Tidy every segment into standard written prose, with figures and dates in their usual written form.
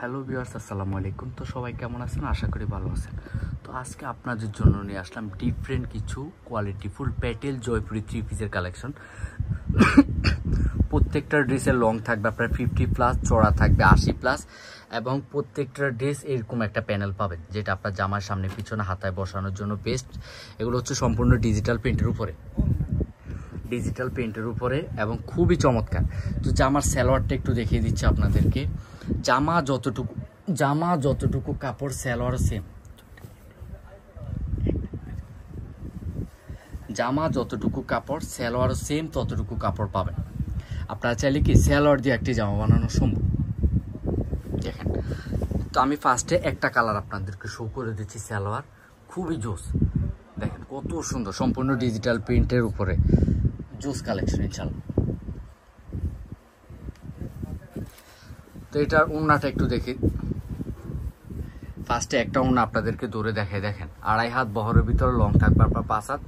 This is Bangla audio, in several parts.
হ্যালো ভিউয়ার্স, আসসালামু আলাইকুম। তো সবাই কেমন আছেন? আশা করি ভালো আছেন। তো আজকে আপনাদের জন্য নিয়ে আসলাম ডিফারেন্ট কিছু কোয়ালিটিফুল প্যাটেল জয়পুরি থ্রি পিসের কালেকশন। প্রত্যেকটা ড্রেসের লং থাকবে আপনার 50+, চড়া থাকবে 80+, এবং প্রত্যেকটা ড্রেস এরকম একটা প্যানেল পাবেন যেটা আপনার জামার সামনে পিছনে হাতায় বসানোর জন্য বেস্ট। এগুলো হচ্ছে সম্পূর্ণ ডিজিটাল প্রিন্টের উপরে এবং খুবই চমৎকার। তো জামার সালোয়ারটা একটু দেখিয়ে দিচ্ছি আপনাদেরকে। জামা যতটুকু কাপড়, সালোয়ার সেম। জামা যতটুকু কাপড়, সালোয়ারও সেম ততটুকু কাপড় পাবেন। আপনারা চাইলে কি সালোয়ার দিয়ে একটি জামা বানানো সম্ভব। দেখেন, তো আমি ফার্স্টে একটা কালার আপনাদেরকে শো করে দিচ্ছি। সালোয়ার খুবই জোস, দেখেন কত সুন্দর, সম্পূর্ণ ডিজিটাল প্রিন্টের উপরে জোস কালেকশন ইনশাআল্লাহ। তো এটার ওড়নাটা একটু দেখি। ফার্স্টে একটা ওড়না আপনাদেরকে দূরে দেখেন, 2.5 হাত বহরের ভিতরে লং থাকবে আপনার 5 হাত,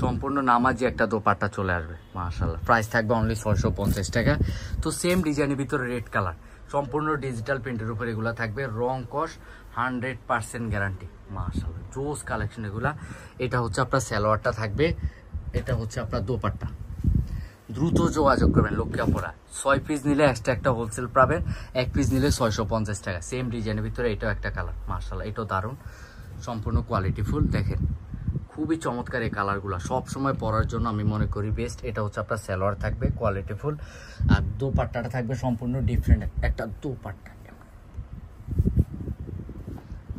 সম্পূর্ণ নামাজি একটা দোপাট্টা চলে আসবে মাশাআল্লাহ। প্রাইস থাকবে অনলি 650 টাকা। তো সেম ডিজাইনের ভিতরে রেড কালার, সম্পূর্ণ ডিজিটাল প্রিন্টের উপর এগুলা থাকবে, রং কস 100% গ্যারান্টি মাশাআল্লাহ। জোস কালেকশন এগুলা। এটা হচ্ছে আপনার সালোয়ারটা থাকবে, এটা হচ্ছে আপনার দোপাট্টা। দ্রুত যোগাযোগ করবেন লক্ষ্মীপুরা। 6 পিস নিলে এক্সট্রা একটা হোলসেল পাবেন, 1 পিস নিলে 650 টাকা। সেম ডিজাইনের ভিতরে এটাও একটা কালার মাশাআল্লাহ, এটাও দারুণ, সম্পূর্ণ কোয়ালিটিফুল। দেখেন খুবই চমৎকার এই কালারগুলো, সবসময় পরার জন্য আমি মনে করি বেস্ট। এটা হচ্ছে আপনার সালোয়ার থাকবে কোয়ালিটিফুল, আর দোপাট্টাটা থাকবে সম্পূর্ণ ডিফারেন্ট একটা দোপাট্টা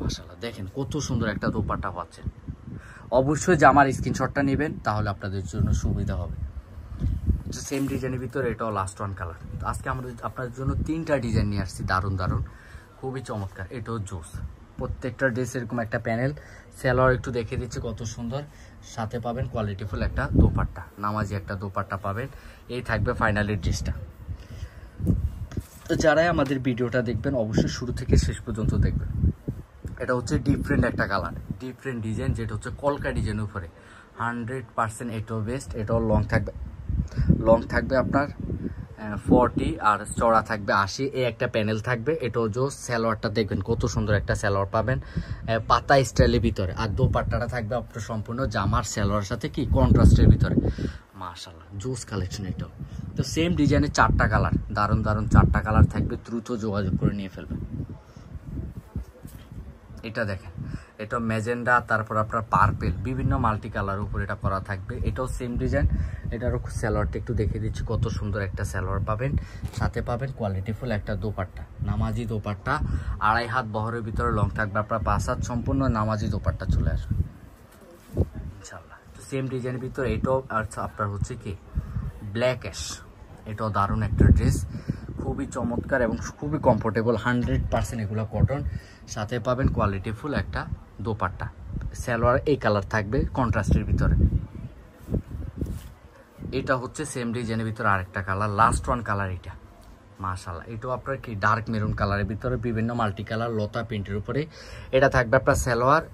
মাশাআল্লাহ। দেখেন কত সুন্দর একটা দোপাট্টা পাচ্ছেন। অবশ্যই জামার স্ক্রিনশটটা নেবেন, তাহলে আপনাদের জন্য সুবিধা হবে। সেম ডিজাইনের ভিতরে এটাও লাস্ট ওয়ান কালার। তো আজকে আমরা আপনাদের জন্য 3টা ডিজাইন নিয়ে আসছি, দারুণ খুবই চমৎকার। এটাও জোস, প্রত্যেকটা ড্রেস এরকম একটা প্যানেল। সালোয়ার একটু দেখে দিচ্ছি কত সুন্দর, সাথে পাবেন কোয়ালিটিফুল একটা দোপাট্টা, নামাজি একটা দোপাট্টা পাবেন। এই থাকবে ফাইনালি ড্রেসটা। তো যারাই আমাদের ভিডিওটা দেখবেন অবশ্যই শুরু থেকে শেষ পর্যন্ত দেখবেন। এটা হচ্ছে ডিফারেন্ট একটা কালার, ডিফারেন্ট ডিজাইন, যেটা হচ্ছে কলকা ডিজাইনের উপরে 100% এটাও বেস্ট। এটাও লং থাকবে আপনার 40 আর চড়া থাকবে 80। এই একটা প্যানেল থাকবে, এটাও জোস। সালোয়ারটা দেখবেন কত সুন্দর একটা সালোয়ার পাবেন পাতা স্টাইলের ভিতরে, আর দোপাট্টাটা থাকবে আপনার সম্পূর্ণ জামার সালোয়ার সাথে কি কন্ট্রাস্টের ভিতরে মাশাআল্লাহ, জোস কালেকশন এটাও। তো সেম ডিজাইনের 4টা কালার, দারুণ 4টা কালার থাকবে, দ্রুত যোগাযোগ করে নিয়ে ফেলবেন। এটা দেখেন, এটা ম্যাজেন্ডা, তারপর আপনার পার্পেল, বিভিন্ন মাল্টি কালার উপর এটা করা থাকবে। এটাও সেম ডিজাইন। এটারও সালোয়ারটা একটু দেখে দিচ্ছি, কত সুন্দর একটা সালোয়ার পাবেন, সাথে পাবেন কোয়ালিটিফুল একটা দোপাট্টা, নামাজি দোপাট্টা। 2.5 হাত বহরের ভিতরে লং থাকবে আপনার 5 হাত, সম্পূর্ণ নামাজি দোপাট্টা চলে আসবে ইনশাআল্লাহ। তো সেম ডিজাইনের ভিতরে এটাও আপনার হচ্ছে কি ব্ল্যাক অ্যাশ। এটাও দারুণ একটা ড্রেস, খুবই চমৎকার এবং খুবই কমফোর্টেবল, 100% এগুলো কটন, সাথে পাবেন কোয়ালিটিফুল একটা দোপাট্টা। সালোয়ার এই কালার থাকবে কন্ট্রাস্টের ভিতরে। এটা হচ্ছে সেম ডিজাইনের ভিতরে আরেকটা কালার, লাস্ট ওয়ান কালার এটা মাশাআল্লাহ। এটাও আপনার কি ডার্ক মেরুন কালারের ভিতরে বিভিন্ন মাল্টি কালার লতা প্রিন্টের উপরে। এটা থাকবে আপনার সালোয়ার,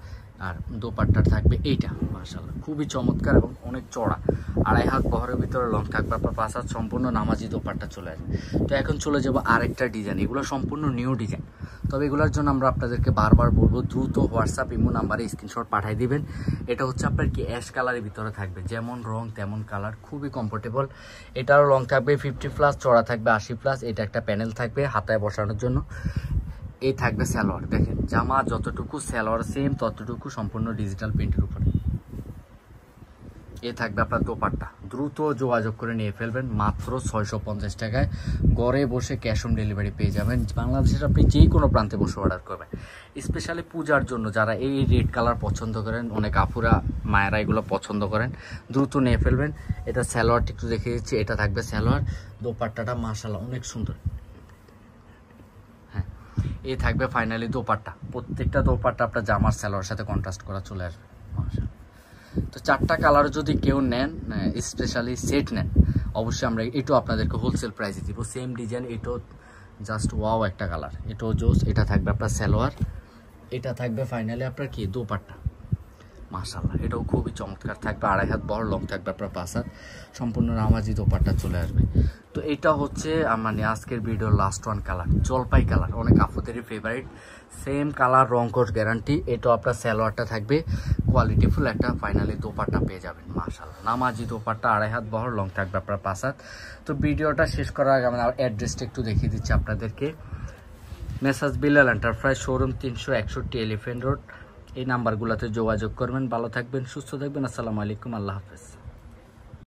আর দোপাট্টা থাকবে এইটা মাশাআল্লাহ, খুবই চমৎকার এবং অনেক চড়া। 2.5 হাত বহরের ভিতরে লং থাকবে আপনার 5 হাত, সম্পূর্ণ নামাজি দোপাট্টা চলে আসবে। তো এখন চলে যাবো আরেকটা ডিজাইন, এগুলো সম্পূর্ণ নিউ ডিজাইন। তবে এগুলোর জন্য আমরা আপনাদেরকে বারবার বলবো দ্রুত হোয়াটসঅ্যাপ ইমো নাম্বারে স্ক্রিনশট পাঠিয়ে দিবেন। এটা হচ্ছে আপনার কি অ্যাশ কালারের ভিতরে থাকবে, যেমন রং তেমন কালার, খুবই কমফোর্টেবল। এটারও লং থাকবে 50+, চড়া থাকবে 80+। এটা একটা প্যানেল থাকবে হাতায় বসানোর জন্য। এই থাকবে সালোয়ার, দেখেন জামা যতটুকু সালোয়ার সেম ততটুকু, সম্পূর্ণ ডিজিটাল প্রিন্টের উপরে। এ থাকবে আপনার দোপাট্টা, দ্রুত যোগাযোগ করে নিয়ে ফেলবেন মাত্র 650 টাকায়। ঘরে বসে ক্যাশ অন ডেলিভারি পেয়ে যাবেন, বাংলাদেশের আপনি যেই কোনো প্রান্তে বসে অর্ডার করবেন। স্পেশালি পূজার জন্য যারা এই রেড কালার পছন্দ করেন, অনেক আপুরা মায়েরা এগুলো পছন্দ করেন, দ্রুত নিয়ে ফেলবেন। এটা সালোয়ারটা একটু দেখে দিচ্ছি, এটা থাকবে সালোয়ার, দোপাট্টাটা মাশাআল্লাহ অনেক সুন্দর। হ্যাঁ, এই থাকবে ফাইনালি দোপাট্টা, প্রত্যেকটা দোপাট্টা আপনার জামার সালোয়ার সাথে কন্ট্রাস্ট করা চলে আসবে মাশাআল্লাহ। তো 4টা কালার যদি কেউ নেন, স্পেশালি সেট নেন, অবশ্যই আমরা এটাও আপনাদেরকে হোলসেল প্রাইসে দিব। সেম ডিজাইন, এটাও জাস্ট ওয়াও একটা কালার, এটাও জোস। এটা থাকবে আপনার সালোয়ার, এটা থাকবে ফাইনালি আপনার কি দোপাট্টা। মাশাআল্লাহ, এটাও খুবই চমৎকার থাকবে, 2.5 হাত বহর, লং থাকবে আপনার 5 হাত, সম্পূর্ণ নামাজি দোপাট্টা চলে আসবে। তো এটা হচ্ছে মানে আজকের ভিডিওর লাস্ট ওয়ান কালার, জলপাই কালার, অনেক আপুদেরই ফেভারিট, সেম কালার, রং কোর্স গ্যারান্টি। এটাও আপনার সালোয়ারটা থাকবে কোয়ালিটিফুল, একটা ফাইনালি দোপাট্টা পেয়ে যাবেন মাশাআল্লাহ, নামাজি দোপাট্টা, 2.5 হাত বহর, লং থাকবে আপনার 5 হাত। তো ভিডিওটা শেষ করার আগে আমি অ্যাড্রেসটা একটু দেখিয়ে দিচ্ছি আপনাদেরকে। Messrs Bilal enterprise, showroom 361 elephant road. এই নাম্বারগুলোতে যোগাযোগ করবেন। ভালো থাকবেন, সুস্থ থাকবেন, আসসালামু আলাইকুম, আল্লাহ হাফেজ।